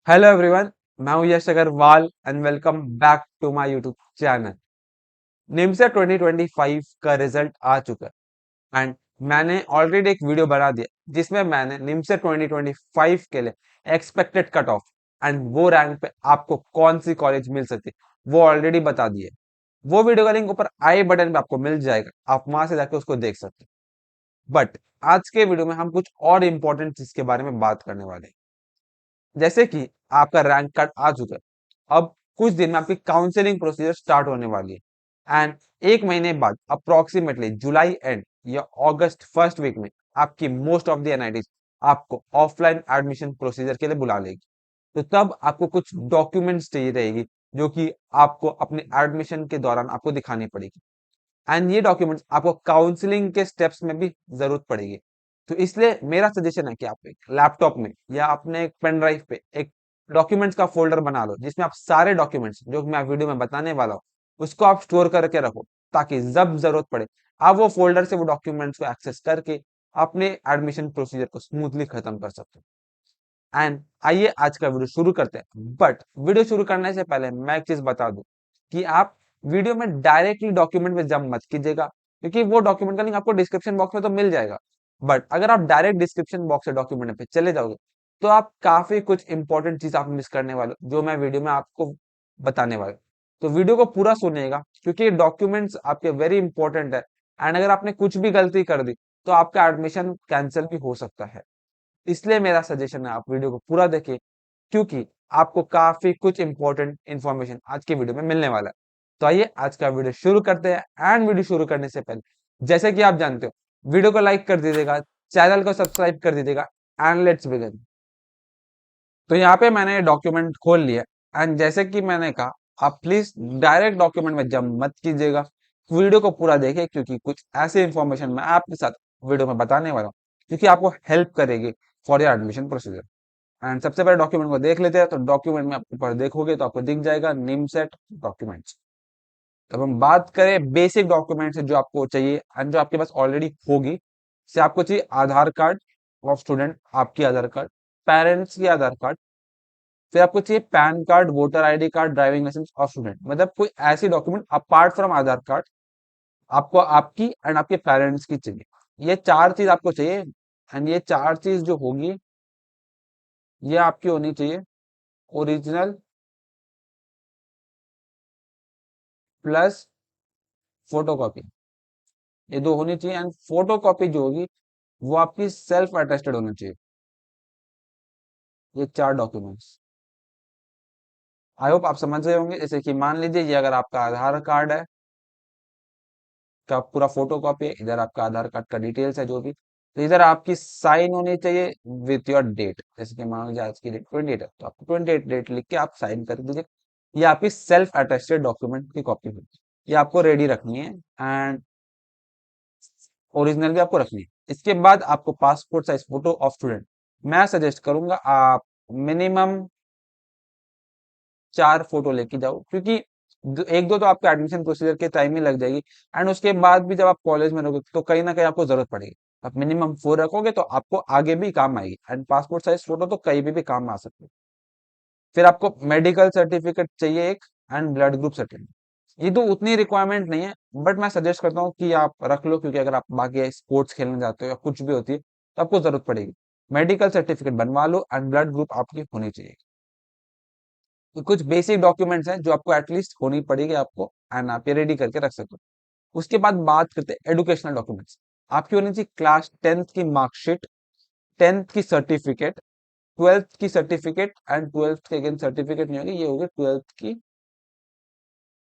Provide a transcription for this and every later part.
Hello everyone. मैं हूं Yash Agarwal and welcome back to my YouTube channel. NIMS 2025 का result आ चुका है एंड मैंने ऑलरेडी एक वीडियो बना दिया जिसमें मैंने निम्स 2025 के लिए एक्सपेक्टेड कट ऑफ एंड वो रैंक पे आपको कौन सी कॉलेज मिल सकती है वो ऑलरेडी बता दिए। वो वीडियो का लिंक ऊपर आई बटन पे आपको मिल जाएगा, आप वहां से जाके उसको देख सकते हैं। बट आज के वीडियो में हम कुछ और इंपॉर्टेंट चीज के बारे में बात करने वाले हैं। जैसे कि आपका रैंक कार्ड आ चुका है, अब कुछ दिन में आपकी काउंसलिंग प्रोसीजर स्टार्ट होने वाली है एंड एक महीने बाद अप्रोक्सीमेटली जुलाई एंड या अगस्त फर्स्ट वीक में आपकी मोस्ट ऑफ द एनआईटीज आपको ऑफलाइन एडमिशन प्रोसीजर के लिए बुला लेगी। तो तब आपको कुछ डॉक्यूमेंट्स चाहिए रहेगी जो कि आपको अपने एडमिशन के दौरान आपको दिखानी पड़ेगी एंड ये डॉक्यूमेंट्स आपको काउंसलिंग के स्टेप्स में भी जरूरत पड़ेगी। तो इसलिए मेरा सजेशन है कि आप एक लैपटॉप में या अपने एक पेन ड्राइव पे एक डॉक्यूमेंट्स का फोल्डर बना लो जिसमें आप सारे डॉक्यूमेंट्स जो मैं वीडियो में बताने वाला हूँ उसको आप स्टोर करके रखो, ताकि जब जरूरत पड़े आप वो फोल्डर से वो डॉक्यूमेंट्स को एक्सेस करके अपने एडमिशन प्रोसीजर को स्मूथली खत्म कर सकते हो। एंड आइए आज का वीडियो शुरू करते हैं। बट वीडियो शुरू करने से पहले मैं एक चीज बता दूं कि आप वीडियो में डायरेक्टली डॉक्यूमेंट में जंप मत कीजिएगा, क्योंकि वो डॉक्यूमेंट का लिंक आपको डिस्क्रिप्शन बॉक्स में तो मिल जाएगा। बट अगर आप डायरेक्ट डिस्क्रिप्शन बॉक्स से डॉक्यूमेंट पे चले जाओगे तो आप काफी कुछ इंपॉर्टेंट चीज आप मिस करने वाले हो जो मैं वीडियो में आपको बताने वाला हूं। तो वीडियो को पूरा सुनिएगा क्योंकि डॉक्यूमेंट्स आपके वेरी इंपॉर्टेंट है एंड अगर आपने कुछ भी गलती कर दी तो आपका एडमिशन कैंसिल भी हो सकता है। इसलिए मेरा सजेशन है आप वीडियो को पूरा देखें, क्योंकि आपको काफी कुछ इंपॉर्टेंट इंफॉर्मेशन आज की वीडियो में मिलने वाला है। तो आइए आज का वीडियो शुरू करते हैं एंड वीडियो शुरू करने से पहले जैसे कि आप जानते हो वीडियो को लाइक कर दीजिएगा, चैनल को सब्सक्राइब कर दीजिएगा एंड लेट्स बिगिन। तो यहाँ पे मैंने डॉक्यूमेंट खोल लिया एंड जैसे कि मैंने कहा आप प्लीज डायरेक्ट डॉक्यूमेंट में जंप मत कीजिएगा, वीडियो को पूरा देखें क्योंकि कुछ ऐसे इंफॉर्मेशन मैं आपके साथ वीडियो में बताने वाला हूँ क्योंकि आपको हेल्प करेगी for your admission procedure. And सबसे पहले डॉक्यूमेंट को देख लेते हैं। तो डॉक्यूमेंट में आप ऊपर देखोगे तो आपको दिख जाएगा निम सेट डॉक्यूमेंट्स। तब हम बात करें बेसिक डॉक्यूमेंट्स जो आपको चाहिए एंड जो आपके पास ऑलरेडी होगी, से आपको चाहिए आधार कार्ड ऑफ स्टूडेंट, आपकी आधार कार्ड, पेरेंट्स की आधार कार्ड, फिर आपको चाहिए PAN card, voter ID card, driving licence of student, मतलब कोई ऐसी document apart from Aadhaar card आपको आपकी एंड आपके पेरेंट्स की चाहिए। ये चार चीज आपको चाहिए एंड ये चार चीज जो होगी ये आपकी होनी चाहिए ओरिजिनल प्लस फोटोकॉपी। ये दो होनी चाहिए एंड फोटोकॉपी जो होगी वो आपकी सेल्फ अटेस्टेड होनी चाहिए। ये चार डॉक्यूमेंट्स आई होप आप समझ गए होंगे। जैसे कि मान लीजिए ये अगर आपका आधार कार्ड है का पूरा फोटो कॉपी है, इधर आपका आधार कार्ड का डिटेल्स है जो भी, तो इधर आपकी साइन होनी चाहिए विथ योर डेट। जैसे कि मान लीजिए आज की डेट 28 है तो आपको 28 डेट लिख के आप साइन कर दीजिए। ये आपकी सेल्फ अटेस्टेड डॉक्यूमेंट की कॉपी होगी, ये आपको रेडी रखनी है एंड ओरिजिनल भी आपको रखनी है। इसके बाद आपको passport size photo of student. मैं सजेस्ट करूंगा आप मिनिमम 4 फोटो लेके जाओ, क्योंकि एक दो तो आपका एडमिशन प्रोसीजर के टाइम ही लग जाएगी एंड उसके बाद भी जब आप कॉलेज में रहोगे तो कहीं ना कहीं आपको जरूरत पड़ेगी। आप मिनिमम 4 रखोगे तो आपको आगे भी काम आएगी एंड पासपोर्ट साइज फोटो तो कहीं भी काम आ सकते हैं। फिर आपको मेडिकल सर्टिफिकेट चाहिए एक एंड ब्लड ग्रुप सर्टिफिकेट। ये तो उतनी रिक्वायरमेंट नहीं है बट मैं सजेस्ट करता हूँ कि आप रख लो, क्योंकि अगर आप बाकी स्पोर्ट्स खेलने जाते हो या कुछ भी होती है तो आपको जरूरत पड़ेगी। मेडिकल सर्टिफिकेट बनवा लो एंड ब्लड ग्रुप आपकी होनी चाहिए। तो कुछ बेसिक डॉक्यूमेंट्स हैं जो आपको एटलीस्ट होनी पड़ेगी आपको एंड आप ये रेडी करके रख सकते हो। उसके बाद बात करते हैं एजुकेशनल डॉक्यूमेंट्स। आपकी होनी चाहिए क्लास 10th की मार्कशीट, 10th की सर्टिफिकेट, 12th की सर्टिफिकेट एंड 12th की अगेन सर्टिफिकेट नहीं होगी, ये होगी 12th की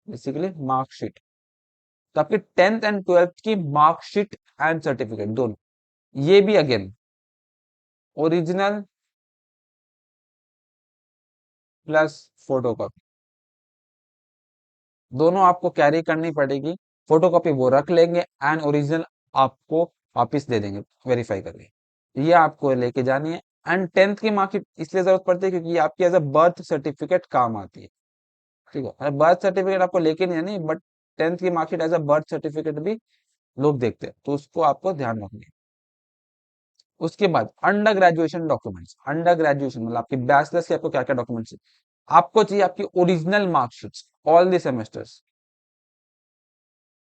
बेसिकली मार्कशीट। तो आपकी 10th एंड 12th की मार्कशीट एंड सर्टिफिकेट दोनों, ये भी अगेन ओरिजिनल प्लस फोटोकॉपी दोनों आपको कैरी करनी पड़ेगी। फोटोकॉपी वो रख लेंगे एंड ओरिजिनल आपको वापिस दे देंगे वेरीफाई करके। ये आपको लेके जानी है एंड 10th की मार्कशीट इसलिए जरूरत पड़ती है क्योंकि ये आपकी एज अ बर्थ सर्टिफिकेट काम आती है। ठीक है, बर्थ सर्टिफिकेट आपको लेके नहीं जानी बट 10th की marksheet as a birth certificate भी लोग देखते हैं, तो उसको आपको ध्यान रखना है। उसके बाद under graduation documents, under graduation मतलब आपकी बैचलर्स के आपको क्या क्या डॉक्यूमेंट्स आपको चाहिए, आपकी original marksheets all the semesters,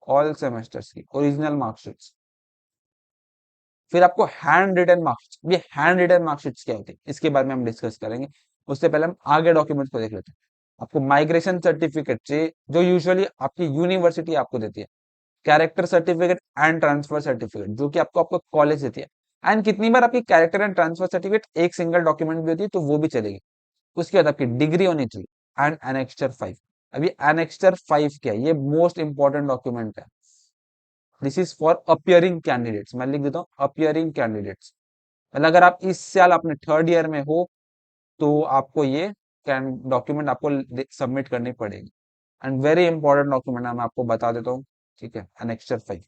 all semesters की ओरिजिनल मार्कशीट्स। फिर आपको हैंड रिटन मार्कशीट्स, ये हैंड रिटन मार्कशीट्स क्या होती है इसके बारे में हम डिस्कस करेंगे। उससे पहले हम आगे डॉक्यूमेंट्स को देख लेते हैं। आपको माइग्रेशन सर्टिफिकेट चाहिए जो यूजुअली आपकी यूनिवर्सिटी आपको देती है, character certificate and transfer certificate जो कि आपको आपको कॉलेज देती है। एंड कितनी बार आपकी कैरेक्टर एंड ट्रांसफर सर्टिफिकेट एक सिंगल डॉक्यूमेंट भी होती है तो वो भी चलेगी। उसके बाद आपकी डिग्री होनी चाहिए एंड एनेक्स्चर 5। अभी एनेक्स्चर 5 क्या है, ये मोस्ट इंपॉर्टेंट डॉक्यूमेंट है। This is for appearing candidates, मैं लिख देता हूँ अपियरिंग कैंडिडेट्स। मतलब अगर आप इस साल अपने थर्ड ईयर में हो तो आपको ये डॉक्यूमेंट आपको सबमिट करनी पड़ेगी। एंड वेरी इंपॉर्टेंट डॉक्यूमेंट है, मैं आपको बता देता हूँ। ठीक है, एनेक्स्चर 5।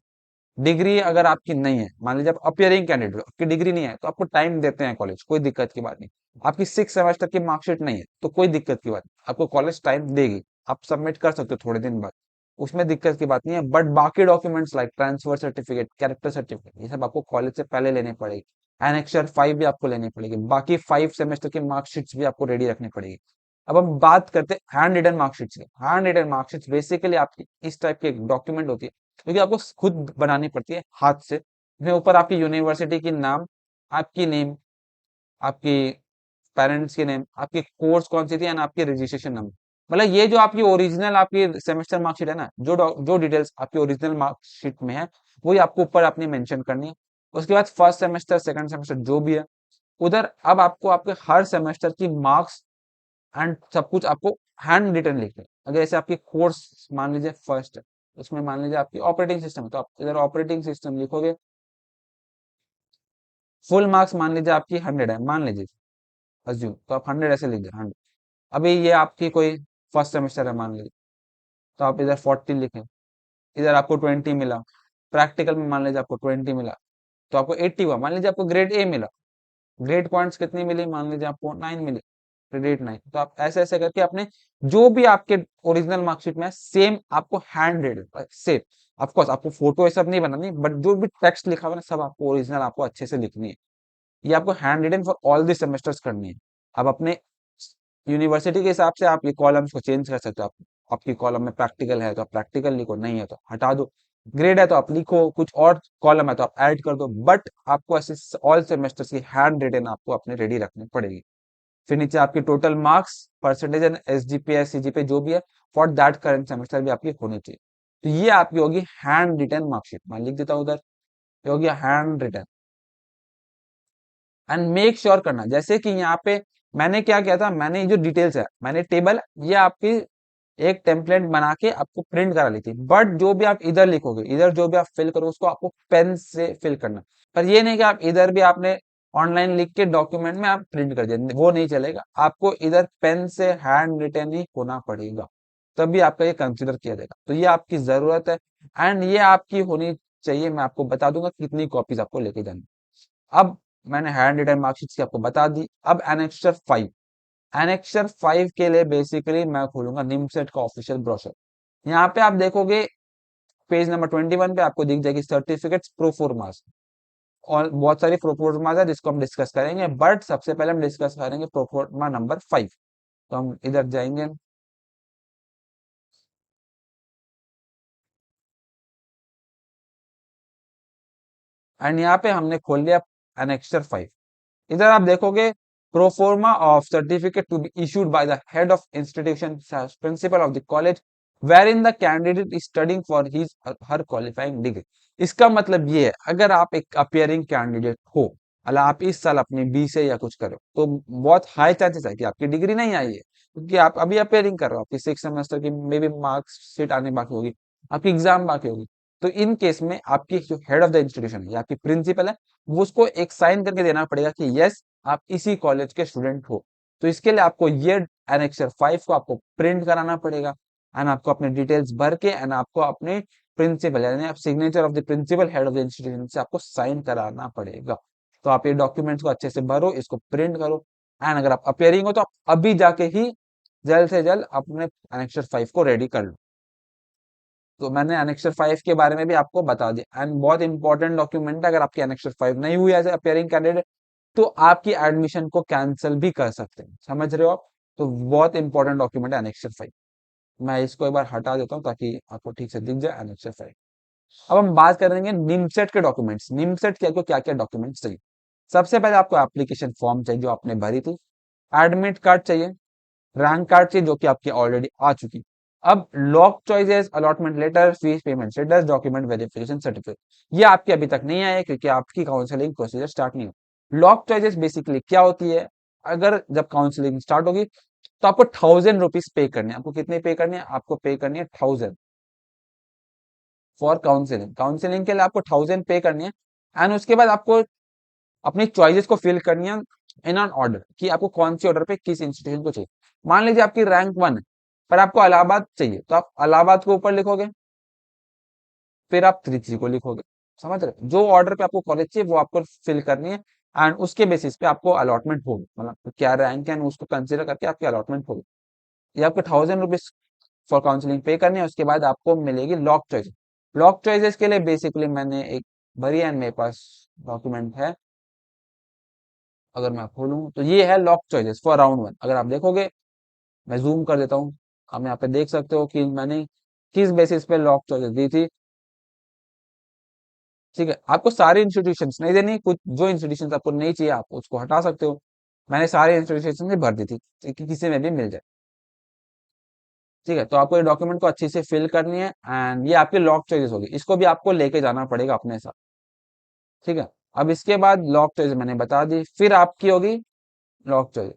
डिग्री अगर आपकी नहीं है, मान लीजिए आप अपियरिंग कैंडिडेट हो, आपकी डिग्री नहीं है तो आपको टाइम देते हैं कॉलेज, कोई दिक्कत की बात नहीं। आपकी 6 सेमेस्टर की मार्कशीट नहीं है तो कोई दिक्कत की बात नहीं, आपको कॉलेज टाइम देगी, आप सबमिट कर सकते हो थोड़े दिन बाद, उसमें दिक्कत की बात नहीं है। बट बाकी documents like transfer certificate, character certificate, ये सब आपको कॉलेज से पहले लेने पड़ेगी। एनेक्स्चर 5 भी आपको लेनी पड़ेगी, बाकी 5 सेमेस्टर की मार्कशीट्स भी आपको रेडी रखनी पड़ेगी। अब हम बात करते हैं हैंड रिटन मार्कशीट्स की। हैंड रिटन मार्कशीट्स बेसिकली आपकी इस टाइप की एक डॉक्यूमेंट होती है क्योंकि आपको खुद बनानी पड़ती है हाथ से, जिसमें ऊपर आपकी यूनिवर्सिटी की नाम, आपकी नेम, आपकी पेरेंट्स की नेम, आपकी कोर्स कौन सी थी एंड आपकी रजिस्ट्रेशन नंबर। मतलब ये जो आपकी ओरिजिनल आपकी सेमेस्टर मार्कशीट है ना, जो डिटेल्स आपकी ओरिजिनल मार्कशीट में है वही आपको ऊपर अपनी मेंशन करनी है। उसके बाद फर्स्ट सेमेस्टर सेकंड सेमेस्टर जो भी है उधर अब आपको आपके हर सेमेस्टर की मार्क्स एंड सब कुछ आपको हैंड रिटन लिखना है। अगर ऐसे आपकी कोर्स मान लीजिए फर्स्ट है, उसमें मान लीजिए आपकी ऑपरेटिंग सिस्टम है तो आप इधर ऑपरेटिंग सिस्टम लिखोगे। फुल मार्क्स मान लीजिए आपकी 100 है, मान लीजिए अज्यूम, तो आप 100 ऐसे लिख दे 100। अभी ये आपकी कोई फर्स्ट सेमेस्टर है मान लीजिए, तो आप इधर 40 लिखें। इधर आपको 20 मिला, प्रैक्टिकल में मान लीजिए आपको 20 मिला तो आपको 80 हुआ। मान लीजिए आपको ग्रेड ए मिला, ग्रेड पॉइंट्स कितनी मिली, मान लीजिए आपको 9 मिली, ग्रेड 9। तो आप ऐसे ऐसे करके अपने जो भी आपके ओरिजिनल मार्कशीट में है सेम आपको हैंड रेटेड सेम। ऑफकोर्स आपको फोटो ये सब नहीं बनानी, बट जो भी टेक्स्ट लिखा हुआ है ना सब आपको ओरिजिनल आपको अच्छे से लिखनी है। ये आपको hand written for all the semesters करनी है। अब अपने यूनिवर्सिटी के हिसाब से आप ये कॉलम्स को चेंज कर सकते हो। आप आपकी कॉलम में प्रैक्टिकल है तो आप प्रैक्टिकल लिखो, नहीं है तो हटा दो। ग्रेड है तो आप लिखो, कुछ और कॉलम है तो आप ऐड कर दो, बट आपको ऐसे ऑल सेमेस्टर्स की हैंड रिटन आपको अपने रेडी रखनी पड़ेगी। फिर नीचे आपकी total marks, percentage and SGPA CGPA जो भी है फॉर दैट करंट सेमेस्टर भी आपकी होनी चाहिए। तो ये आपकी होगी हैंड रिटन मार्कशीट, मैं लिख देता हूँ उधर, ये हो गया hand written. And make sure करना जैसे कि यहाँ पे मैंने क्या किया था, मैंने ये जो डिटेल्स है मैंने टेबल ये आपकी एक टेम्पलेट बना के आपको प्रिंट करा ली थी, बट जो भी आप इधर लिखोगे, इधर जो भी आप फिल करोगे उसको आपको पेन से फिल करना। पर ये नहीं कि आप इधर भी आपने ऑनलाइन लिख के डॉक्यूमेंट में आप प्रिंट कर दिए, वो नहीं चलेगा। आपको इधर पेन से हैंड रिटन ही होना पड़ेगा, तभी आपका ये कंसिडर किया जाएगा। तो ये आपकी जरूरत है एंड ये आपकी होनी चाहिए। मैं आपको बता दूंगा कितनी कॉपीज आपको लेके जानी। अब मैंने हैंड रिटन मार्कशीट की आपको बता दी। अब एनेक्स्चर 5, एनेक्स्चर 5 के लिए बेसिकली मैं खोलूंगा निमसेट का ऑफिशियल ब्रोशर। यहाँ पे आप देखोगे पेज नंबर 21 पे आपको दिख जाएगी सर्टिफिकेट्स प्रोफॉर्मास, और बहुत सारी प्रोफॉर्मास है जिसको हम डिस्कस करेंगे, बट सबसे पहले हम डिस्कस करेंगे प्रोफॉर्मा नंबर 5। तो हम इधर जाएंगे एंड यहाँ पे हमने खोल लिया एनेक्स्चर 5। इधर आप देखोगे proforma of certificate to be issued by the head of institution principal of the college where in the candidate is studying for his her qualifying degree. इसका मतलब ये है अगर आप एक अपियरिंग कैंडिडेट हो, अला आप इस साल अपनी बी से या कुछ करो तो बहुत हाई चांसेस है कि आपकी डिग्री नहीं आई है क्योंकि आप अभी अपियरिंग कर रहे हो। आपकी 6 सेमेस्टर की मे बी मार्क्स आने बाकी होगी, आपकी एग्जाम बाकी होगी। तो इन केस में आपकी जो हेड ऑफ द इंस्टीट्यूशन है या आपकी प्रिंसिपल है वो उसको एक साइन करके देना पड़ेगा कि यस आप इसी कॉलेज के स्टूडेंट हो। तो इसके लिए आपको ये एनेक्सर 5 को आपको प्रिंट कराना पड़ेगा एंड आपको अपने डिटेल्स भर के एंड आपको अपने प्रिंसिपल यानी आप signature of the principal head of the institution से आपको साइन कराना पड़ेगा। तो आप ये डॉक्यूमेंट्स को अच्छे से भरो, इसको प्रिंट करो एंड अगर आप अपेयरिंग हो तो आप अभी जाके ही जल्द से जल्द अपने एनेक्सर 5 को रेडी कर लो। तो मैंने एनेक्सर 5 के बारे में भी आपको बता दिया एंड बहुत इंपॉर्टेंट डॉक्यूमेंट है। अगर आपकी एनेक्सर 5 नहीं हुई एज अपियरिंग कैंडिडेट तो आपकी एडमिशन को कैंसिल भी कर सकते हैं, समझ रहे हो आप। तो बहुत इंपॉर्टेंट डॉक्यूमेंट है एनेक्सर 5। मैं इसको एक बार हटा देता हूँ ताकि आपको ठीक से दिख जाए एनेक्सर 5। अब हम बात करेंगे निमसेट के डॉक्यूमेंट्स। निमसेट के आपको क्या क्या डॉक्यूमेंट्स चाहिए। सबसे पहले आपको एप्लीकेशन फॉर्म चाहिए जो आपने भरी थी, एडमिट कार्ड चाहिए, रैंक कार्ड चाहिए जो कि आपकी ऑलरेडी आ चुकी। अब lock choices, allotment letter, fees payment status, document verification certificate, ये आपके अभी तक नहीं आए क्योंकि आपकी काउंसलिंग प्रोसीजर स्टार्ट नहीं हो। लॉक चॉइसेस बेसिकली क्या होती है, अगर जब काउंसलिंग स्टार्ट होगी तो आपको 1000 रुपीज पे करने हैं। आपको कितने पे करने हैं, आपको पे करनी है 1000 फॉर काउंसलिंग। काउंसलिंग के लिए आपको 1000 पे करनी है एंड उसके बाद आपको अपनी चॉइसेस को फिल करनी है इन एन ऑर्डर कि आपको कौन सी ऑर्डर पे किस इंस्टीट्यूशन को चाहिए। मान लीजिए आपकी रैंक 1 है पर आपको इलाहाबाद चाहिए तो आप इलाहाबाद को ऊपर लिखोगे, फिर आप त्रिची को लिखोगे। समझ रहे, जो ऑर्डर पे आपको कॉलेज चाहिए वो आपको फिल करनी है एंड उसके बेसिस पे आपको अलॉटमेंट होगी, मतलब क्या रैंक है उसको कंसिडर करके आपकी अलॉटमेंट होगी। ये आपको 1000 रुपीज फॉर काउंसलिंग पे करनी है। उसके बाद आपको मिलेगी लॉक चॉइस। लॉक चॉइसेस के लिए बेसिकली मैंने एक भरी एंड मेरे पास डॉक्यूमेंट है, अगर मैं खोलूं तो ये है लॉक चॉइसेस फॉर राउंड 1। अगर आप देखोगे, मैं जूम कर देता हूँ, आप यहाँ पे देख सकते हो कि मैंने किस बेसिस पे लॉक चॉइसेस दी थी। ठीक है, आपको सारे इंस्टीट्यूशंस नहीं देनी, कुछ जो इंस्टीट्यूशंस आपको नहीं चाहिए आप उसको हटा सकते हो। मैंने सारे इंस्टीट्यूशन में भर दी थी कि किसी में भी मिल जाए। ठीक है, तो आपको ये डॉक्यूमेंट को अच्छे से फिल करनी है एंड ये आपकी लॉक चॉइसेस होगी, इसको भी आपको लेके जाना पड़ेगा अपने साथ। ठीक है, अब इसके बाद लॉक चॉइस मैंने बता दी, फिर आपकी होगी लॉक चॉइस।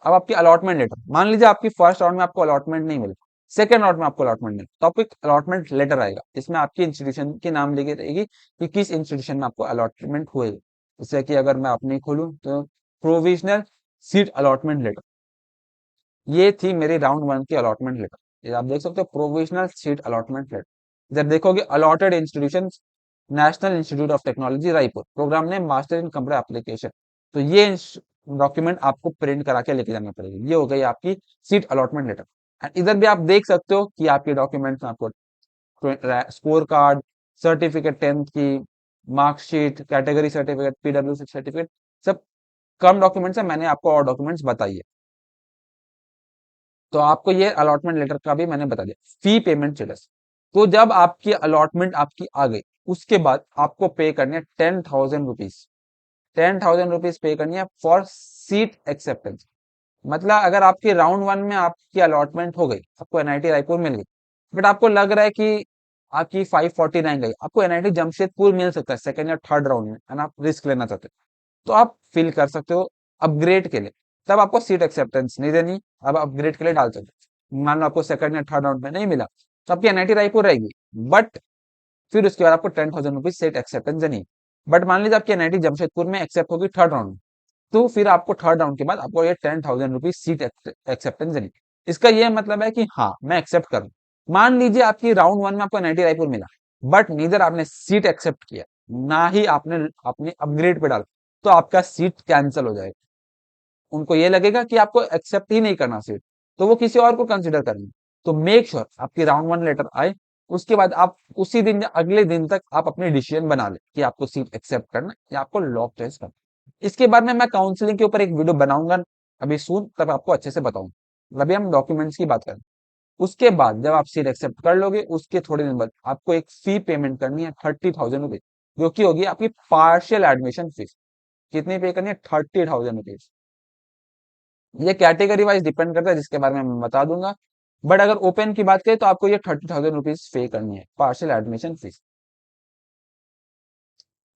अब आपकी अलॉटमेंट लेटर, मान लीजिए आपकी फर्स्ट राउंड में आपको अलॉटमेंट नहीं मिला, सेकंड राउंड में आपको अलॉटमेंट मिला तो आपको एक अलॉटमेंट लेटर आएगा, इसमें आपकी इंस्टीट्यूशन के नाम लिखी रहेगी कि किस इंस्टीट्यूशन में आपको अलॉटमेंट हुए। जैसे कि अगर मैं अपनी खोलूं तो प्रोविजनल सीट अलॉटमेंट लेटर, ये थी मेरी राउंड 1 की अलॉटमेंट लेटर। ये आप देख सकते हो, प्रोविजनल सीट अलॉटमेंट लेटर। जब देखोगे allotted institution, national institute of technology Raipur, program name master in computer application. तो ये डॉक्यूमेंट आपको प्रिंट करा के लेके जाना पड़ेगी। ये हो गई आपकी सीट अलॉटमेंट लेटर। एंड इधर भी आप देख सकते हो कि आपके डॉक्यूमेंट्स में आपको स्कोर कार्ड, सर्टिफिकेट 10th की, marksheet, category certificate, PW certificate, सब कम डॉक्यूमेंट्स है, मैंने आपको और डॉक्यूमेंट्स बताइए। तो आपको ये अलॉटमेंट लेटर का भी मैंने बता दिया। फी पेमेंट स्टेटस, तो जब आपकी अलॉटमेंट आपकी आ गई उसके बाद आपको पे करनी है 10,000 रुपीज। 10,000 रुपीज पे करनी है फॉर सीट एक्सेप्टेंस। मतलब अगर आपकी राउंड 1 में आपकी अलॉटमेंट हो गई, आपको एनआईटी रायपुर मिल गई, बट आपको लग रहा है कि आपकी 549 गई, आपको एनआईटी जमशेदपुर मिल सकता है सेकंड या थर्ड राउंड में एंड आप रिस्क लेना चाहते हो तो आप फिल कर सकते हो अपग्रेड के लिए। तब आपको सीट एक्सेप्टेंस नहीं देनी, अब अपग्रेड के लिए डाल सकते हो। मान लो आपको सेकंड या थर्ड राउंड में नहीं मिला तो आपकी एनआईटी रायपुर रहेगी, बट फिर उसके बाद आपको 10,000 रुपीज सीट एक्सेप्टेंस देनी है। बट मान लीजिए आपकी एनआईटी जमशेदपुर में एक्सेप्ट होगी थर्ड राउंड में, तो फिर आपको थर्ड राउंड के बाद आपको ये 10,000 रुपीज सीट एक्सेप्टेंस देनी। इसका ये मतलब है कि हाँ मैं एक्सेप्ट करूँ। मान लीजिए आपकी राउंड 1 में आपको एनआईटी रायपुर मिला, बट नीदर आपने सीट एक्सेप्ट किया ना ही आपने अपने अपग्रेड पे डाला, तो आपका सीट कैंसिल हो जाएगा। उनको ये लगेगा कि आपको एक्सेप्ट ही नहीं करना सीट, तो वो किसी और को कंसिडर करेंगे। तो मेक श्योर आपकी राउंड 1 लेटर आए, उसके बाद आप उसी दिन या अगले दिन तक आप अपनी डिसीजन बना ले कि आपको सीट एक्सेप्ट करना है या आपको लॉक चॉइस करना है। इसके बाद में मैं काउंसलिंग के ऊपर एक वीडियो बनाऊंगा अभी सून, तब आपको अच्छे से बताऊंगा। अभी हम डॉक्यूमेंट्स की बात करें। उसके बाद जब आप सीट एक्सेप्ट कर लोगे उसके थोड़े दिन बाद आपको एक फी पेमेंट करनी है 30,000 रुपीज, जो कि होगी आपकी पार्शियल एडमिशन फीस। कितनी पे करनी है, 30,000 रुपीज। ये कैटेगरी वाइज डिपेंड करता है जिसके बारे में मैं बता दूंगा। बट अगर ओपन की बात करें तो आपको ये 30,000 रुपीज पे करनी है पार्शियल एडमिशन फीस।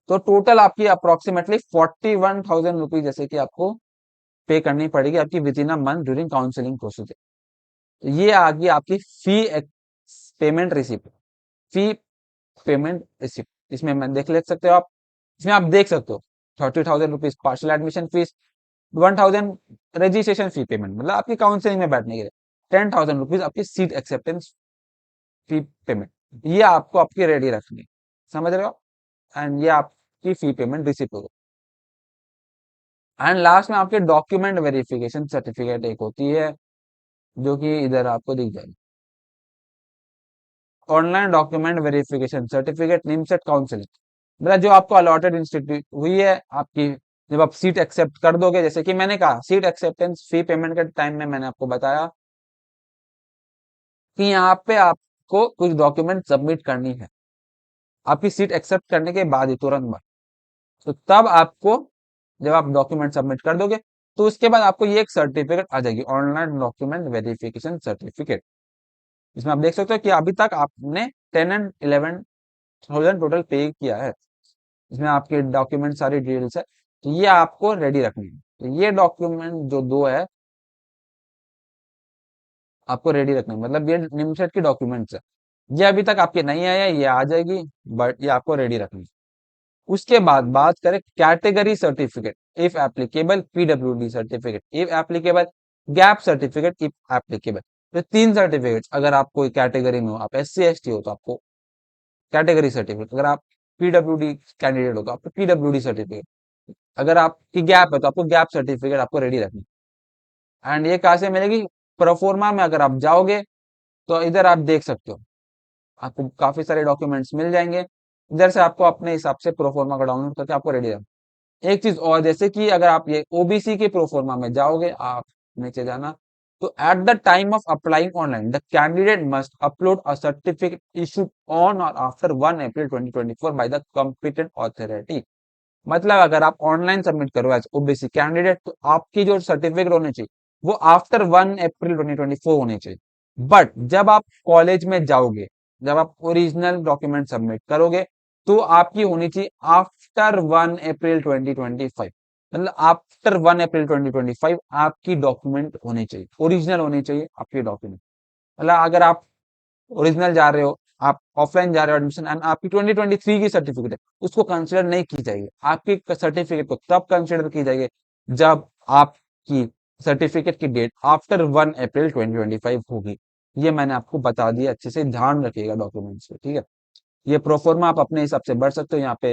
तो टोटल आपकी अप्रोक्सीमेटली 41,000 रुपीज जैसे कि आपको पे करनी पड़ेगी आपकी with in a month during counselling procedure. तो ये आ गई आपकी fee payment receipt. Fee payment receipt इसमें मैं देख ले सकते हो आप, इसमें आप देख सकते हो 30,000 rupees partial admission fees, 1,000 registration fee payment मतलब आपकी काउंसलिंग में बैठने के लिए, 10,000 रुपीज आपकी सीट एक्सेप्टेंस फी पेमेंट। ये आपको आपकी रेडी रखनी है, समझ रहे हो। एंड ये आपकी फी पेमेंट रिसिप्ट होगी। एंड लास्ट में आपके डॉक्यूमेंट वेरिफिकेशन सर्टिफिकेट एक होती है जो कि इधर आपको दिख जाएगी। Online document verification certificate NIMCET counselling, मतलब जो आपको अलॉटेड इंस्टीट्यूट हुई है आपकी, जब आप सीट एक्सेप्ट कर दोगे, जैसे कि मैंने कहा सीट एक्सेप्टेंस फी पेमेंट के टाइम में मैंने आपको बताया कि यहाँ पे आपको कुछ डॉक्यूमेंट सबमिट करनी है आपकी सीट एक्सेप्ट करने के बाद ही, तुरंत बाद। तो तब आपको, जब आप डॉक्यूमेंट सबमिट कर दोगे, तो उसके बाद आपको ये एक सर्टिफिकेट आ जाएगी, ऑनलाइन डॉक्यूमेंट वेरिफिकेशन सर्टिफिकेट। इसमें आप देख सकते हो कि अभी तक आपने 10 and 11,000 टोटल पे किया है। इसमें आपके डॉक्यूमेंट सारी डिटेल्स है, तो ये आपको रेडी रखनी है। तो ये डॉक्यूमेंट जो दो है आपको रेडी रखना है, मतलब ये निमसेट की डॉक्यूमेंट्स है। ये अभी तक आपके नहीं आया, ये आ जाएगी, बट ये आपको रेडी रखनी है। उसके बाद बात करें category certificate, if applicable PWD certificate, if applicable gap certificate, if applicable. तो तीन सर्टिफिकेट, अगर आप कोई कैटेगरी में हो, आप एस सी एस टी हो तो आपको कैटेगरी सर्टिफिकेट, अगर आप पीडब्ल्यूडी कैंडिडेट हो तो आपको पीडब्ल्यूडी सर्टिफिकेट, अगर आपकी गैप है तो आपको गैप सर्टिफिकेट आपको रेडी रखनी। एंड ये कहाँ से मिलेगी? प्रोफोर्मा में अगर आप जाओगे तो इधर आप देख सकते हो, आपको काफी सारे डॉक्यूमेंट्स मिल जाएंगे। इधर से आपको अपने हिसाब से प्रोफोर्मा का डाउनलोड करके आपको रेडी रखना। एक चीज और, जैसे कि अगर आप ये ओबीसी के प्रोफोर्मा में जाओगे, आप नीचे जाना, तो at the time of applying online the candidate must upload a certificate issued on or after 1 April 2024 by the competent authority. मतलब अगर आप ऑनलाइन सबमिट करो एज ओबीसी कैंडिडेट, तो आपकी जो सर्टिफिकेट होनी चाहिए वो आफ्टर 1 अप्रैल 2024 होनी चाहिए। बट जब आप कॉलेज में जाओगे, जब आप ओरिजिनल डॉक्यूमेंट सबमिट करोगे, तो आपकी होनी चाहिए आफ्टर 1 अप्रैल 2025। मतलब आफ्टर 1 अप्रैल 2025 आपकी डॉक्यूमेंट होनी चाहिए, ओरिजिनल होनी चाहिए आपकी डॉक्यूमेंट। मतलब अगर आप ओरिजिनल जा रहे हो, आप ऑफलाइन जा रहे हो एडमिशन, एंड आपकी 2023 की सर्टिफिकेट है, उसको कंसिडर नहीं की जाएगी। आपकी सर्टिफिकेट को तब कंसिडर की जाएगी जब आपकी सर्टिफिकेट की डेट आफ्टर 1 अप्रैल 2025 होगी। ये मैंने आपको बता दिया, अच्छे से ध्यान रखिएगा डॉक्यूमेंट्स को, ठीक है। ये प्रोफोर्मा आप अपने हिसाब से भर सकते हो। यहाँ पे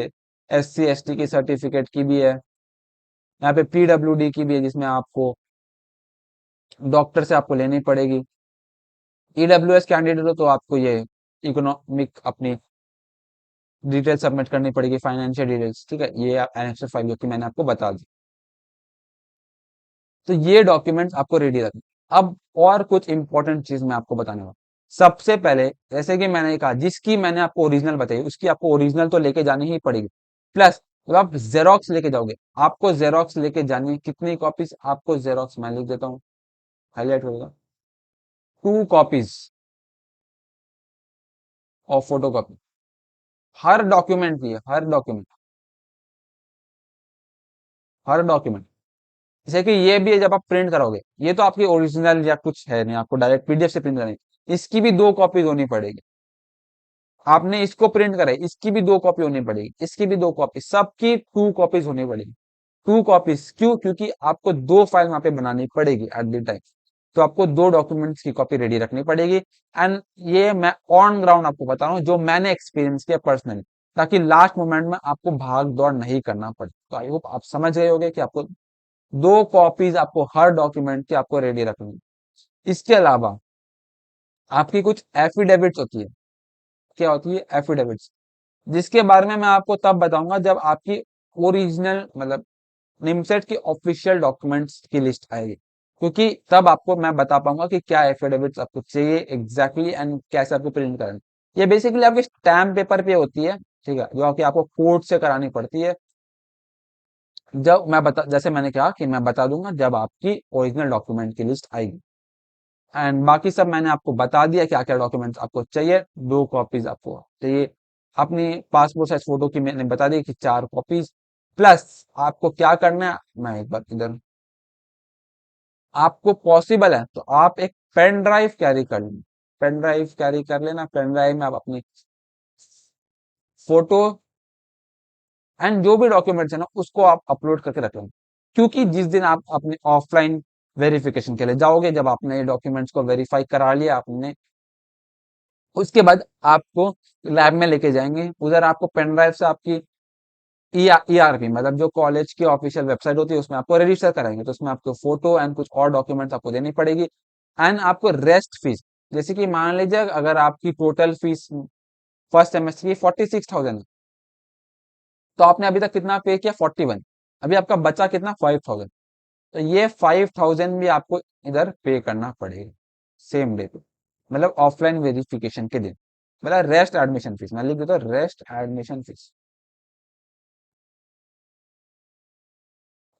एस सी एस टी की सर्टिफिकेट की भी है, यहाँ पे पीडब्ल्यूडी की भी है, जिसमें आपको डॉक्टर से आपको लेनी पड़ेगी। ईडब्ल्यूएस कैंडिडेट हो तो आपको ये इकोनॉमिक अपनी डिटेल सबमिट करनी पड़ेगी, फाइनेंशियल डिटेल्स, ठीक है। ये एनेक्सर 5 जो कि मैंने आपको बता दी। तो ये डॉक्यूमेंट्स आपको रेडी रखना। अब और कुछ इंपॉर्टेंट चीज मैं आपको बताने वाला। सबसे पहले, जैसे कि मैंने कहा, जिसकी मैंने आपको ओरिजिनल बताई उसकी आपको ओरिजिनल तो लेके जानी ही पड़ेगी। प्लस जब आप जेरोक्स लेके जाओगे, आपको जेरोक्स लेके जानी है। कितनी कॉपीज आपको जेरोक्स, मैं लिख देता हूँ, हाईलाइट होगा, 2 कॉपीज और फोटो कॉपी, हर डॉक्यूमेंट की है, हर डॉक्यूमेंट। जैसे कि ये भी है, जब आप प्रिंट कराओगे, ये तो आपकी ओरिजिनल या कुछ है नहीं, आपको डायरेक्ट पीडीएफ से प्रिंट करानी, इसकी भी 2 कॉपीज होनी पड़ेगी। आपने इसको प्रिंट कराई, इसकी भी 2 कॉपी होनी पड़ेगी, इसकी भी 2 कॉपी, सबकी 2 कॉपीज होनी पड़ेगी। 2 कॉपीज क्यों? क्योंकि आपको 2 फाइल वहां पे बनानी पड़ेगी एट द टाइम। तो आपको 2 डॉक्यूमेंट्स की कॉपी रेडी रखनी पड़ेगी। एंड ये मैं ऑन ग्राउंड आपको बता रहा हूँ, जो मैंने एक्सपीरियंस किया पर्सनली, ताकि लास्ट मोमेंट में आपको भाग दौड़ नहीं करना पड़े। तो आई होप आप समझ गए होंगे कि आपको 2 कॉपीज आपको हर डॉक्यूमेंट की आपको रेडी रखनी है। इसके अलावा आपकी कुछ एफिडेविट्स होती है। क्या होती है? एफिडेविट्स, जिसके बारे में मैं आपको तब बताऊंगा जब आपकी ओरिजिनल, मतलब निमसेट की ऑफिशियल डॉक्यूमेंट्स की लिस्ट आएगी, क्योंकि तब आपको मैं बता पाऊंगा कि क्या एफिडेविट्स आपको चाहिए एग्जैक्टली एंड कैसे आपको प्रिंट करना है। ये बेसिकली आपके स्टैम्प पेपर पे होती है, ठीक है, जो कि आपको कोर्ट से करानी पड़ती है। जब मैं बता, जैसे मैंने कहा कि मैं बता दूंगा जब आपकी ओरिजिनल डॉक्यूमेंट की लिस्ट आएगी। एंड बाकी सब मैंने आपको बता दिया क्या क्या डॉक्यूमेंट्स आपको चाहिए। 2 कॉपीज आपको चाहिए अपनी पासपोर्ट साइज फोटो की, मैंने बता दी कि 4 कॉपीज। प्लस आपको क्या करना है, मैं एक बार इधर, आपको पॉसिबल है तो आप एक पेन ड्राइव कैरी कर लेना। पेन ड्राइव कैरी कर लेना, पेन ड्राइव में आप अपनी फोटो एंड जो भी डॉक्यूमेंट्स है ना, उसको आप अपलोड करके रख लेना। क्योंकि जिस दिन आप अपने ऑफलाइन वेरिफिकेशन के लिए जाओगे, जब आपने ये डॉक्यूमेंट्स को वेरीफाई करा लिया आपने, उसके बाद आपको लैब में लेके जाएंगे, उधर आपको पेन ड्राइव से आपकी ईआरपी, मतलब जो कॉलेज की ऑफिशियल वेबसाइट होती है, उसमें आपको रजिस्टर कराएंगे। तो उसमें आपको फोटो एंड कुछ और डॉक्यूमेंट्स आपको देनी पड़ेगी। एंड आपको रेस्ट फीस, जैसे कि मान लीजिए अगर आपकी टोटल फीस फर्स्ट सेमेस्टर की 46,000 है, तो आपने अभी तक कितना पे किया 41, अभी आपका बचा कितना 5,000, तो ये 5,000 भी आपको इधर पे करना पड़ेगा सेम डे पे, मतलब ऑफलाइन वेरिफिकेशन के दिन, मतलब रेस्ट एडमिशन फीस, मैं लिख देता हूँ रेस्ट एडमिशन फीस।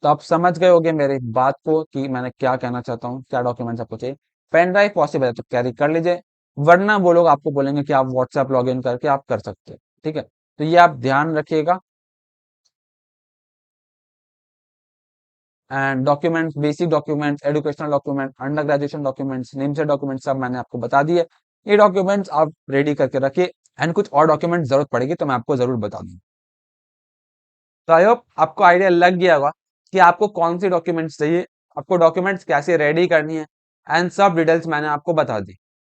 तो आप समझ गए होंगे मेरी बात को कि मैंने क्या कहना चाहता हूँ, क्या डॉक्यूमेंट्स आपको चाहिए। पेन ड्राइव पॉसिबल है तो कैरी कर लीजिए, वरना वो लोग आपको बोलेंगे कि आप व्हाट्सएप लॉग इन करके आप कर सकते हैं, ठीक है। तो ये आप ध्यान रखिएगा। And documents, basic documents, educational document, under graduation documents, name से डॉक्यूमेंट सब मैंने आपको बता दिए। ये डॉक्यूमेंट्स आप रेडी करके रखिए, एंड कुछ और डॉक्यूमेंट जरूरत पड़ेगी तो मैं आपको जरूर बता दूंगा। तो आई होप आपको आइडिया लग गया होगा कि आपको कौन सी डॉक्यूमेंट्स चाहिए, आपको डॉक्यूमेंट्स कैसे रेडी करनी है, एंड सब डिटेल्स मैंने आपको बता दी।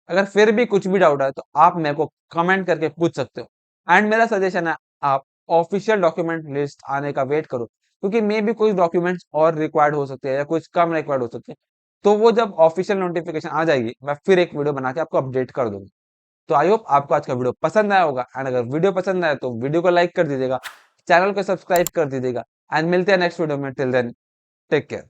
अगर फिर भी कुछ भी डाउट है तो आप मेरे को कमेंट करके पूछ सकते हो। एंड मेरा सजेशन है आप ऑफिशियल डॉक्यूमेंट लिस्ट आने का वेट करो, क्योंकि मे भी कुछ डॉक्यूमेंट्स और रिक्वायर्ड हो सकते हैं या कुछ कम रिक्वायर्ड हो सकते हैं। तो वो जब ऑफिशियल नोटिफिकेशन आ जाएगी मैं फिर एक वीडियो बना के आपको अपडेट कर दूंगा। तो आई होप आपको आज का वीडियो पसंद आया होगा, एंड अगर वीडियो पसंद आया तो वीडियो को लाइक कर दीजिएगा, चैनल को सब्सक्राइब कर दीजिएगा, एंड मिलते हैं नेक्स्ट वीडियो में। Till then take care.